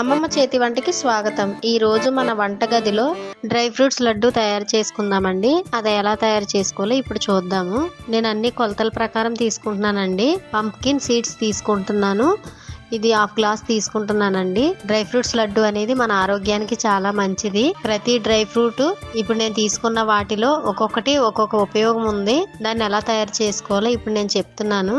అమ్మమ్మ చేతి వంటకి స్వాగతం। ఈ రోజు మన వంటగదిలో డ్రై ఫ్రూట్స్ లడ్డు తయారు చేసుకుందామండి। అది ఎలా తయారు చేసుకోవాలో ఇప్పుడు చూద్దాము। నేను అన్ని కొలతల ప్రకారం తీసుకుంటున్నానండి। పంప్కిన్ సీడ్స్ తీసుకుంటున్నాను, ఇది హాఫ్ గ్లాస్ తీసుకుంటున్నానండి। డ్రై ఫ్రూట్స్ లడ్డు అనేది మన ఆరోగ్యానికి చాలా మంచిది। ప్రతి డ్రై ఫ్రూట్ ఇప్పుడు నేను తీసుకున్న వాటిలో ఒక్కొక్కటి ఒక్కొక్క ఉపయోగం ఉంది। దాన్ని ఎలా తయారు చేసుకోవాలో ఇప్పుడు నేను చెప్తున్నాను।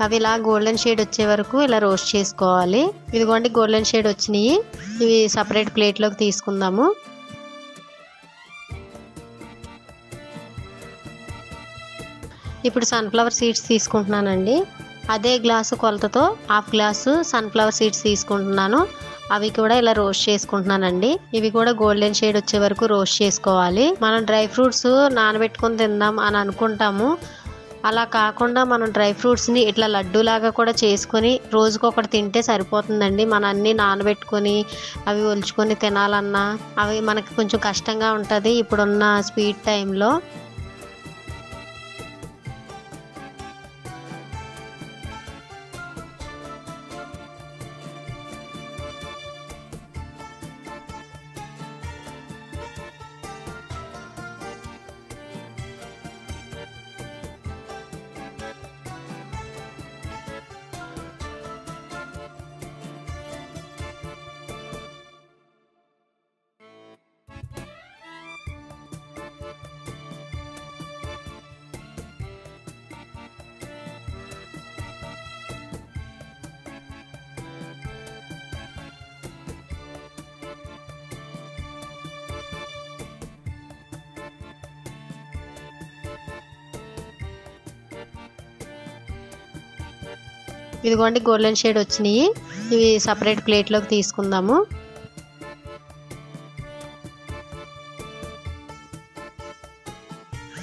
అవి ఇలా గోల్డెన్ షేడ్ వచ్చే వరకు ఇలా రోస్ట్ చేసుకోవాలి। ఇదిగోండి గోల్డెన్ షేడ్ వచ్చినాయి, ఇవి సపరేట్ ప్లేట్లోకి తీసుకుందాము। ఇప్పుడు సన్ఫ్లవర్ సీడ్స్ తీసుకుంటున్నానండి। అదే గ్లాసు కొలతతో హాఫ్ గ్లాసు సన్ఫ్లవర్ సీడ్స్ తీసుకుంటున్నాను। అవి కూడా ఇలా రోస్ట్ చేసుకుంటున్నానండి। ఇవి కూడా గోల్డెన్ షేడ్ వచ్చే వరకు రోస్ట్ చేసుకోవాలి। మనం డ్రై ఫ్రూట్స్ నానబెట్టుకొని తిందాం అని అనుకుంటాము, అలా కాకుండా మనం డ్రై ఫ్రూట్స్ని ఇట్లా లడ్డూలాగా కూడా చేసుకొని రోజుకొకటి తింటే సరిపోతుందండి। మనం అన్నీ నానబెట్టుకొని అవి ఒలుచుకొని తినాలన్నా అవి మనకి కొంచెం కష్టంగా ఉంటుంది ఇప్పుడున్న స్వీట్ టైంలో। ఇదిగోండి గోల్డెన్ షేడ్ వచ్చినాయి, ఇవి సపరేట్ ప్లేట్లోకి తీసుకుందాము।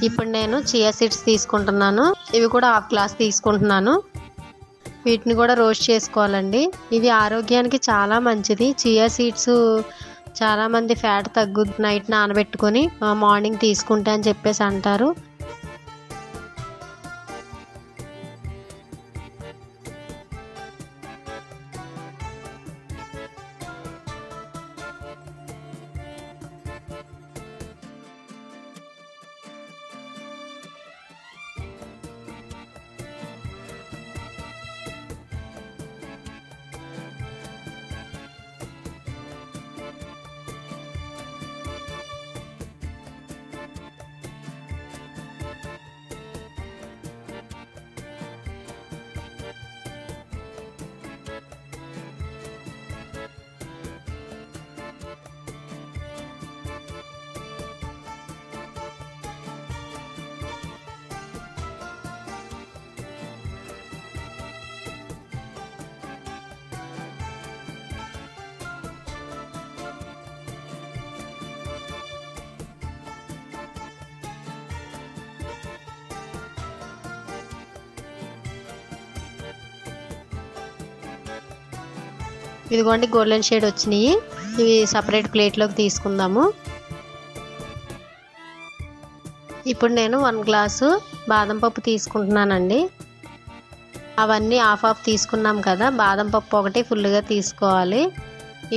ఇప్పుడు నేను చియా సీడ్స్ తీసుకుంటున్నాను, ఇవి కూడా హాఫ్ గ్లాస్ తీసుకుంటున్నాను। వీటిని కూడా రోస్ట్ చేసుకోవాలండి, ఇవి ఆరోగ్యానికి చాలా మంచిది। చియా సీడ్స్ చాలా మంది ఫ్యాట్ తగ్గు నైట్ నానబెట్టుకొని మార్నింగ్ తీసుకుంటే అని చెప్పేసి అంటారు। ఇదిగోండి గోల్డెన్ షేడ్ వచ్చినాయి, ఇవి సపరేట్ ప్లేట్లోకి తీసుకుందాము। ఇప్పుడు నేను 1 గ్లాసు బాదం పప్పు తీసుకుంటున్నానండి। అవన్నీ హాఫ్ హాఫ్ తీసుకున్నాం కదా, బాదం పప్పు ఒకటి ఫుల్గా తీసుకోవాలి।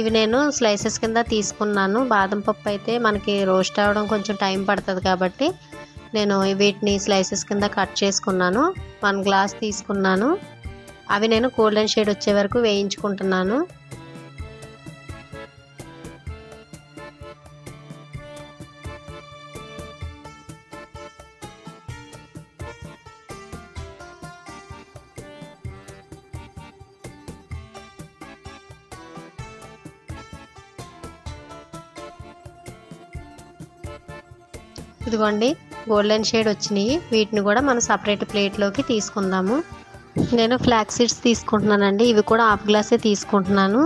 ఇవి నేను స్లైసెస్ కింద తీసుకున్నాను। బాదం పప్పు అయితే మనకి రోస్ట్ అవ్వడం కొంచెం టైం పడుతుంది కాబట్టి నేను వీటిని స్లైసెస్ కింద కట్ చేసుకున్నాను। 1 గ్లాస్ తీసుకున్నాను, అవి నేను గోల్డెన్ షేడ్ వచ్చే వరకు వేయించుకుంటున్నాను। ఇదిగోండి గోల్డెన్ షేడ్ వచ్చినాయి, వీటిని కూడా మనం సపరేట్ ప్లేట్లోకి తీసుకుందాము। నేను ఫ్లాక్స్ సీడ్స్ తీసుకుంటున్నానండి. ఇవి కూడా హాఫ్ గ్లాసే తీసుకుంటున్నాను.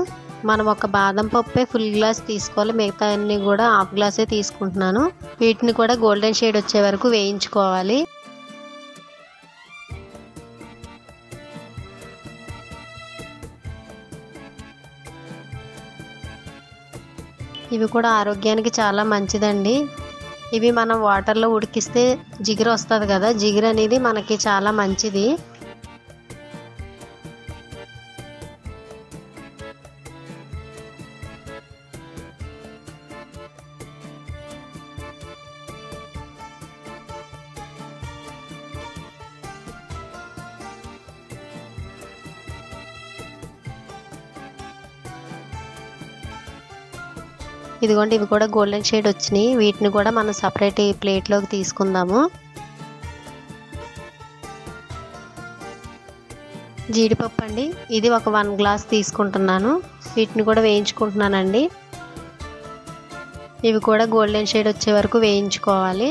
మనం ఒక బాదం పప్పే ఫుల్ గ్లాస్ తీసుకోవాలి, మిగతా అన్ని కూడా హాఫ్ గ్లాసే తీసుకుంటున్నాను. వీటిని కూడా గోల్డెన్ షేడ్ వచ్చే వరకు వేయించుకోవాలి. ఇవి కూడా ఆరోగ్యానికి చాలా మంచిదండి. ఇవి మనం వాటర్లో ఉడికిస్తే జిగురు వస్తుంది కదా, జిగురు అనేది మనకి చాలా మంచిది. ఇదిగోండి, ఇవి కూడా గోల్డెన్ షేడ్ వచ్చినాయి. వీటిని కూడా మనం సపరేట్ ప్లేట్లోకి తీసుకుందాము. జీడిపప్పు అండి, ఇది ఒక 1 గ్లాస్ తీసుకుంటున్నాను. వీటిని కూడా వేయించుకుంటున్నానండి. ఇవి కూడా గోల్డెన్ షేడ్ వచ్చే వరకు వేయించుకోవాలి.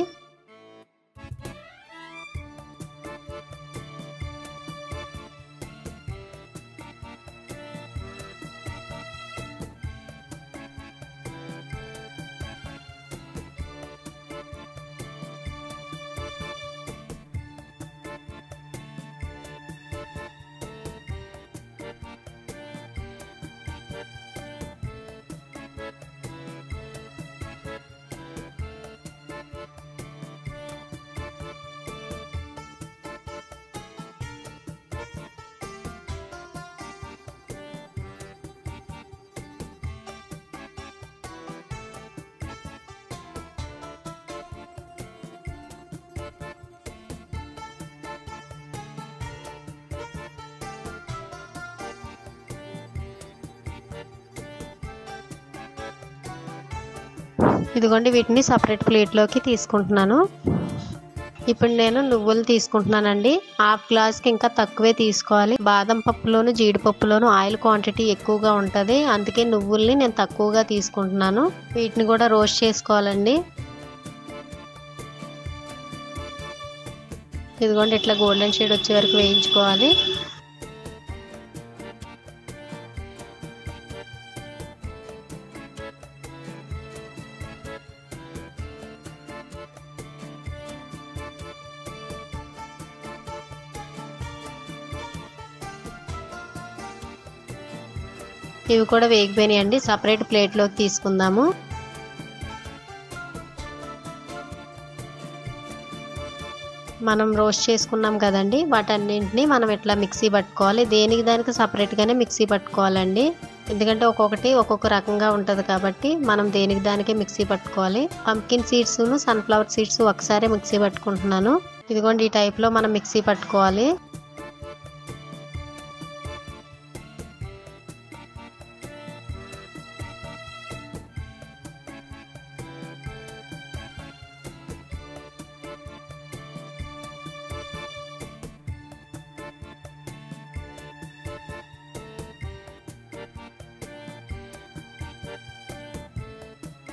ఇదిగోండి, వీటిని సపరేట్ ప్లేట్లోకి తీసుకుంటున్నాను. ఇప్పుడు నేను నువ్వులు తీసుకుంటున్నానండి. హాఫ్ గ్లాస్కి ఇంకా తక్కువే తీసుకోవాలి. బాదం పప్పులోను జీడిపప్పులోను ఆయిల్ క్వాంటిటీ ఎక్కువగా ఉంటుంది, అందుకే నువ్వుల్ని నేను తక్కువగా తీసుకుంటున్నాను. వీటిని కూడా రోస్ట్ చేసుకోవాలండి. ఇదిగోండి, ఇట్లా గోల్డెన్ షేడ్ వచ్చే వరకు వేయించుకోవాలి. ఇవి కూడా వేగిపోయినాయండి. సపరేట్ ప్లేట్లోకి తీసుకుందాము. మనం రోస్ట్ చేసుకున్నాం కదండి, వాటన్నింటినీ మనం ఇట్లా మిక్సీ పట్టుకోవాలి. దేనికి దానికి సపరేట్గానే మిక్సీ పట్టుకోవాలండి, ఎందుకంటే ఒక్కొక్కటి ఒక్కొక్క రకంగా ఉంటుంది కాబట్టి మనం దేనికి దానికే మిక్సీ పట్టుకోవాలి. పంకిన్ సీడ్స్ను సన్ఫ్లవర్ సీడ్స్ ఒకసారి మిక్సీ పట్టుకుంటున్నాను. ఇదిగోండి, ఈ టైప్లో మనం మిక్సీ పట్టుకోవాలి.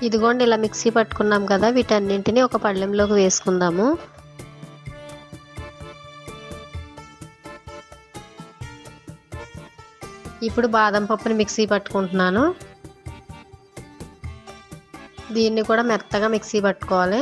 ఇదిగోండి, ఇలా మిక్సీ పట్టుకున్నాం కదా, వీటన్నింటినీ ఒక పళ్ళెంలోకి వేసుకుందాము. ఇప్పుడు బాదం పప్పుని మిక్సీ పట్టుకుంటున్నాను. దీన్ని కూడా మెత్తగా మిక్సీ పట్టుకోవాలి.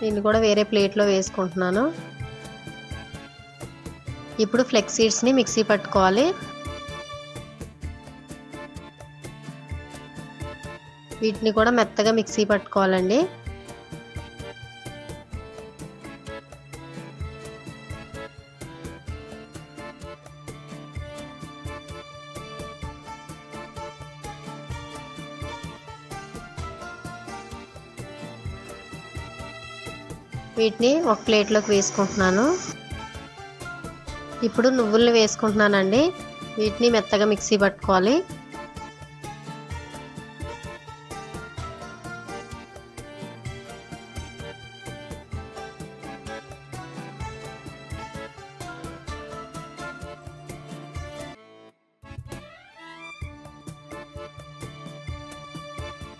దీన్ని కూడా వేరే ప్లేట్లో వేసుకుంటున్నాను. ఇప్పుడు ఫ్లెక్స్ సీడ్స్ని మిక్సీ పట్టుకోవాలి. వీటిని కూడా మెత్తగా మిక్సీ పట్టుకోవాలండి. వీటిని ఒక ప్లేట్లోకి వేసుకుంటున్నాను. ఇప్పుడు నువ్వుల్ని వేసుకుంటున్నానండి. వీటిని మెత్తగా మిక్సీ పట్టుకోవాలి.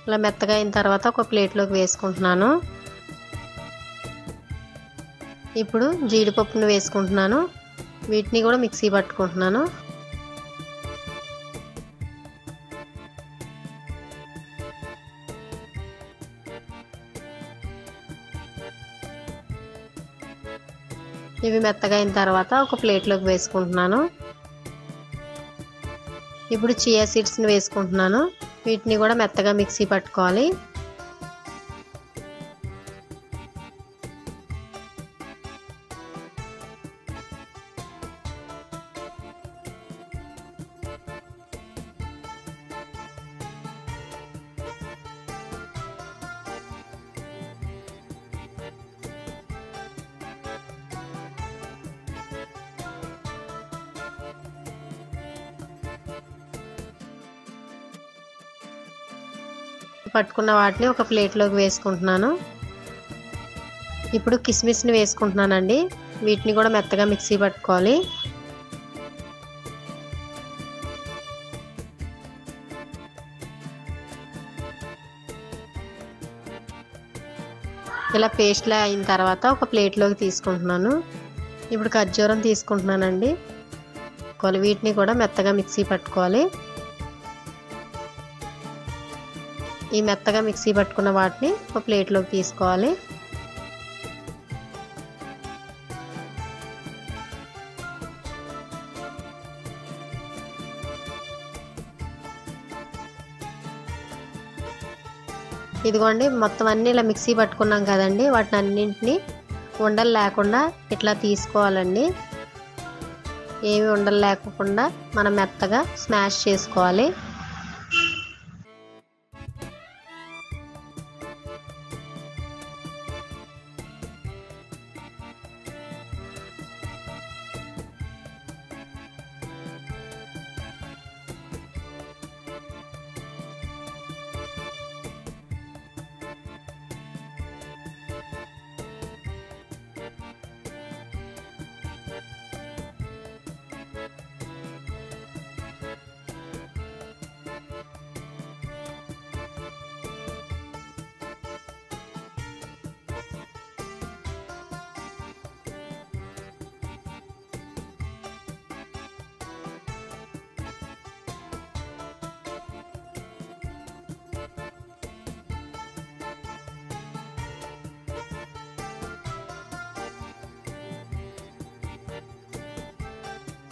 ఇలా మెత్తగా అయిన తర్వాత ఒక ప్లేట్లోకి వేసుకుంటున్నాను. ఇప్పుడు జీడిపప్పును వేసుకుంటున్నాను. వీటిని కూడా మిక్సీ పట్టుకుంటున్నాను. ఇవి మెత్తగా అయిన తర్వాత ఒక ప్లేట్లోకి వేసుకుంటున్నాను. ఇప్పుడు చియా సీడ్స్ని వేసుకుంటున్నాను. వీటిని కూడా మెత్తగా మిక్సీ పట్టుకోవాలి. పట్టుకున్న వాటిని ఒక ప్లేట్లోకి వేసుకుంటున్నాను. ఇప్పుడు కిస్మిస్ని వేసుకుంటున్నానండి. వీటిని కూడా మెత్తగా మిక్సీ పట్టుకోవాలి. ఇలా పేస్ట్లా అయిన తర్వాత ఒక ప్లేట్లోకి తీసుకుంటున్నాను. ఇప్పుడు ఖర్జూరం తీసుకుంటున్నానండి. వీటిని కూడా మెత్తగా మిక్సీ పట్టుకోవాలి. ఈ మెత్తగా మిక్సీ పట్టుకున్న వాటిని ఒక ప్లేట్లోకి తీసుకోవాలి. ఇదిగోండి, మొత్తం అన్నీ ఇలా మిక్సీ పట్టుకున్నాం కదండి. వాటిని అన్నింటినీ ఉండలు లేకుండా ఇట్లా తీసుకోవాలండి. ఏమి ఉండలు లేకుండా మనం మెత్తగా స్మాష్ చేసుకోవాలి.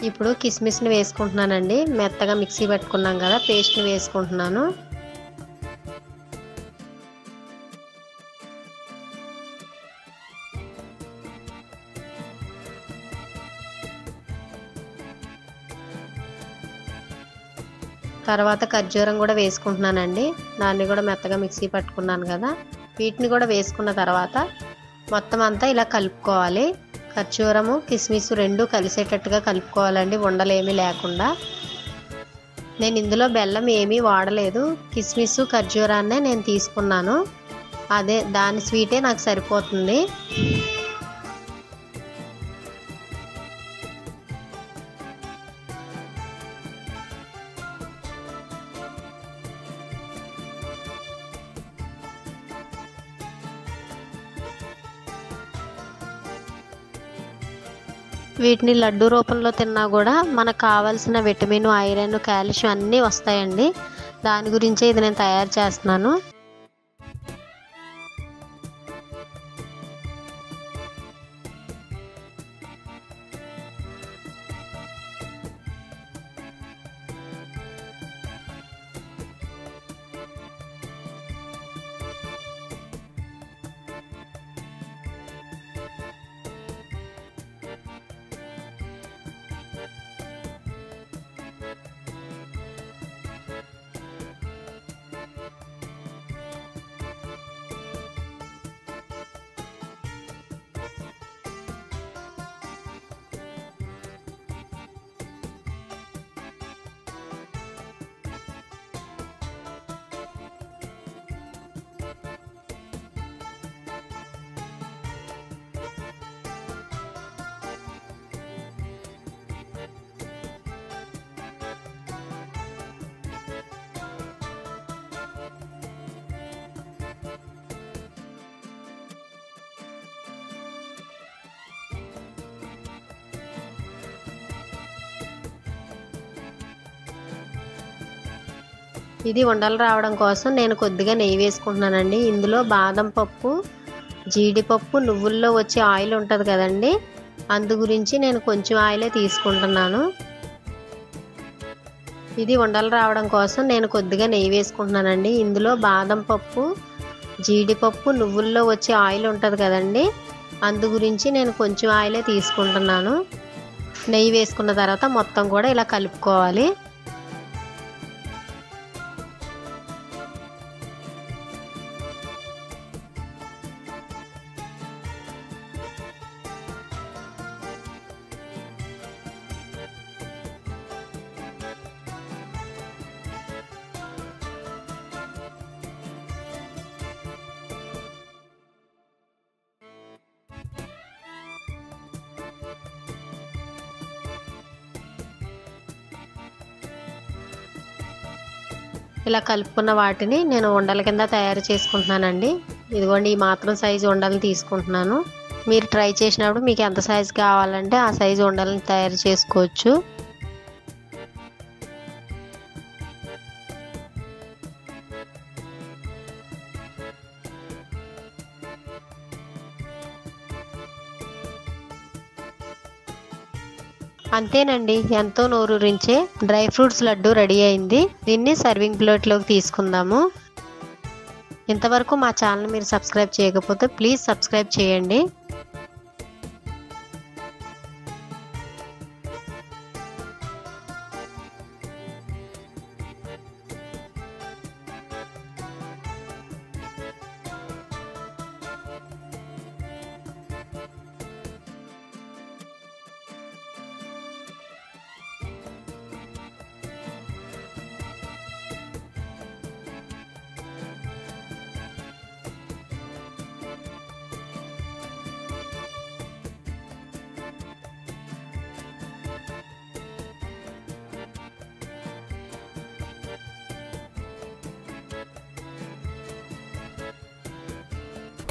ఇప్పుడు కిస్మిస్ని వేసుకుంటున్నానండి. మెత్తగా మిక్సీ పట్టుకున్నాం కదా, పేస్ట్ని వేసుకుంటున్నాను. తర్వాత ఖర్జూరం కూడా వేసుకుంటున్నానండి. దాన్ని కూడా మెత్తగా మిక్సీ పట్టుకున్నాను కదా. వీటిని కూడా వేసుకున్న తర్వాత మొత్తం అంతా ఇలా కలుపుకోవాలి. ఖర్జూరము కిస్మిస్ రెండు కలిసేటట్టుగా కలుపుకోవాలండి, ఉండలేమీ లేకుండా. నేను ఇందులో బెల్లం ఏమీ వాడలేదు. కిస్మిస్ ఖర్జూరాన్నే నేను తీసుకున్నాను. దాని స్వీటే నాకు సరిపోతుంది. వీటిని లడ్డు రూపంలో తిన్నా కూడా మనకు కావాల్సిన విటమిన్, ఐరన్, కాల్షియం అన్నీ వస్తాయండి. దాని గురించే ఇది నేను తయారు చేస్తున్నాను. ఇది ఉండలు రావడం కోసం నేను కొద్దిగా నెయ్యి వేసుకుంటున్నానండి. ఇందులో బాదం పప్పు, జీడిపప్పు, నువ్వుల్లో వచ్చే ఆయిల్ ఉంటుంది కదండి, అందు గురించి నేను కొంచెం ఆయిలే తీసుకుంటున్నాను. ఇది ఉండలు రావడం కోసం నేను కొద్దిగా నెయ్యి వేసుకుంటున్నానండి. ఇందులో బాదం పప్పు, జీడిపప్పు, నువ్వుల్లో వచ్చే ఆయిల్ ఉంటుంది కదండి, అందు గురించి నేను కొంచెం ఆయిలే తీసుకుంటున్నాను. నెయ్యి వేసుకున్న తర్వాత మొత్తం కూడా ఇలా కలుపుకోవాలి. ఇలా కలుపుకున్న వాటిని నేను ఉండల కింద తయారు చేసుకుంటున్నానండి. ఇదిగోండి, ఈ మాత్రం సైజు ఉండలు తీసుకుంటున్నాను. మీరు ట్రై చేసినప్పుడు మీకు ఎంత సైజు కావాలంటే ఆ సైజు ఉండలను తయారు చేసుకోవచ్చు. అంతేనండి, ఎంతో నోరూరించే డ్రై ఫ్రూట్స్ లడ్డు రెడీ అయింది. దీన్ని సర్వింగ్ ప్లేట్లోకి తీసుకుందాము. ఇంతవరకు మా ఛానల్ మీరు సబ్స్క్రైబ్ చేయకపోతే ప్లీజ్ సబ్స్క్రైబ్ చేయండి.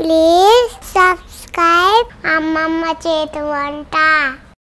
Please subscribe Ammamma Chetu Vanta.